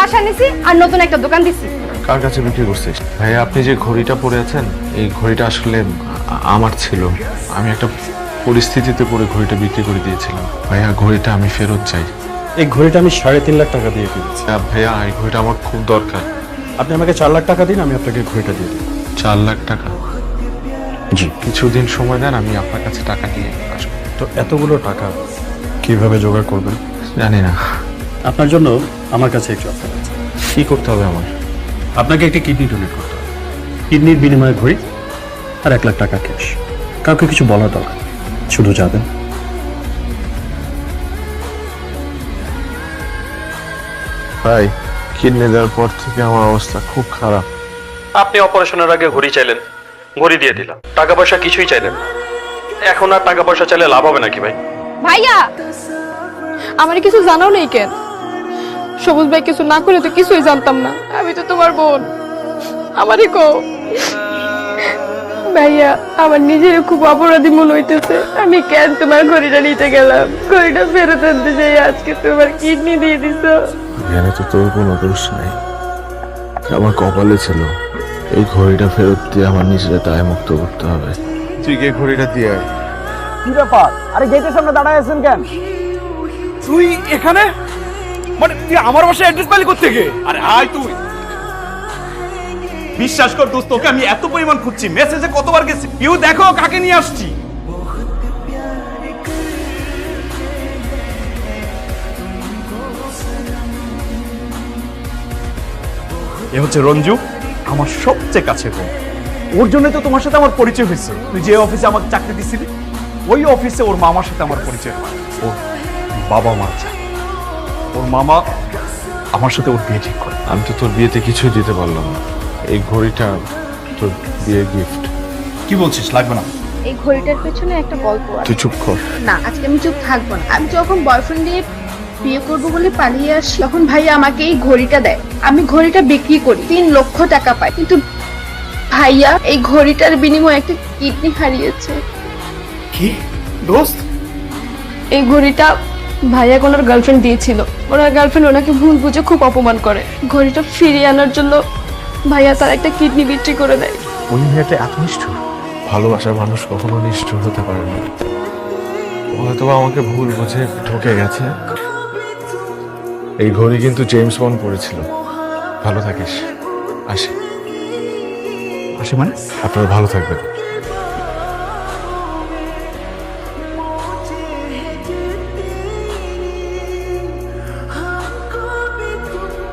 বাসা নিছি আর নতুন একটা দোকান দিছি। কার কাছে বিক্রি করছিস? ভাইয়া আপনি যে ঘড়িটা পরে আছেন এই ঘড়িটা আসলে আমার ছিল। আমি একটা পরিস্থিতিতে পরে ঘড়িটা বিক্রি করে দিয়েছিলাম। ভাইয়া ঘড়িটা আমি ফেরত চাই। এই ঘড়িটা আমি 3.5 লাখ টাকা দিয়ে কিনেছি। ভাইয়া এই ঘড়িটা আমার খুব দরকার। আপনি আমাকে 4 লাখ টাকা দিন, আমি আপনাকে ঘড়িটা দিয়ে দিই। 4 লাখ টাকা? জি। কিছুদিন সময় দেন, আমি আপনার কাছে টাকা নিয়ে আসবো। তো এতগুলো টাকা কিভাবে জোগাড় করবেন? জানি না। আপনার জন্য আমার কাছে একটু অফার আছে। কি করতে হবে আমার? আপনাকে একটি কিডনি ডোনেট করতে হবে। কিডনির বিনিময়ে ঘড়ি আর 1 লাখ টাকা ক্যাশ। কাউকে কিছু বলার দরকার নেই, শুধু যাবেন। ভাই কিডনি দেওয়ার পর থেকে আমার অবস্থা খুব খারাপ। আপনি অপারেশনের আগে ঘড়ি চাইলেন, ঘড়ি দিয়ে দিলাম। টাকা পয়সা কিছুই চাইলেন না। এখন আর টাকা পয়সা চাইলে লাভ হবে নাকি ভাই? ভাইয়া আমার কিছু জানাও নেই কেন? সবুজ ভাই কিছু না করে তো কিছুই জানতাম না। আমি তো তোমার বোন, আমারই কো। ভাইয়া আমার নিজের খুব অপরাধী মনে হইতেছে। আমি কেন তোমার ঘড়িটা নিতে গেলাম? ঘড়িটা ফেরত আনতে যাই আজকে তোমার কিডনি দিয়ে দিছো। এখানে তো তোর কোনো দোষ নাই, আমার কপালে ছিল। এই ঘড়িটা ফেরত দিয়ে আমার নিজের দায় মুক্ত করতে হবে। তুই কে ঘড়িটা দিয়ে আয়। কি ব্যাপার? আরে গেটের সামনে দাঁড়ায় আছেন কেন? তুই এখানে? মানে তুই আমার বাসায় অ্যাড্রেস পাইলি কোত্থেকে? আরে আয় তুই। বিশ্বাস কর দোস্ত, তোকে আমি এত পরিমাণ খুঁজছি, মেসেজে কতবার গেছি। কেউ দেখো কাকে নিয়ে আসছি। এ হচ্ছে রঞ্জু, আমার সবচেয়ে কাছের বোন। ওর জন্য তো তোমার সাথে আমার পরিচয় হয়েছে। তুই যে অফিসে আমাকে চাকরি দিছিলি, ওই অফিসে ওর মামার সাথে আমার পরিচয় হয়। ওর বাবা মার যায়, ওর মামা আমার সাথে ওর বিয়ে ঠিক করে। আমি তো তোর বিয়েতে কিছুই দিতে পারলাম না। এই ঘড়িটা তোর বিয়ের গিফট। কি বলছিস? লাগবে না। এই ঘড়িটার পেছনে একটা গল্প আছে। তুই চুপ কর। না, আজকে আমি চুপ থাকবো না। আমি যখন বয়ফ্রেন্ড দিয়ে বিয়ে করবো বলে পালিয়ে আসি, তখন ভাইয়া আমাকে এই ঘড়িটা দেয়। আমি ঘড়িটা বিক্রি করি, 3 লক্ষ টাকা পাই। কিন্তু ভাইয়া এই ঘড়িটার বিনিময়ে একটা কিডনি হারিয়েছে। কি দোস্ত? এই ঘড়িটা ভাইয়া ওনার গার্লফ্রেন্ড দিয়েছিল। ওনার গার্লফ্রেন্ড ওনাকে ভুল বুঝে খুব অপমান করে। ঘড়িটা ফিরিয়ে আনার জন্য ভাইয়া তার একটা কিডনি বিক্রি করে দেয়। ওই মেয়েটা এত নিষ্ঠুর। ভালোবাসার মানুষ কখনো নিষ্ঠুর হতে পারে না। ও হয়তো আমাকে ভুল বুঝে ঠকে গেছে। এই ঘড়ি কিন্তু জেমস বন্ড পরেছিল। ভালো থাকিস। আসি। আসে মানে? আপনারা ভালো থাকবেন।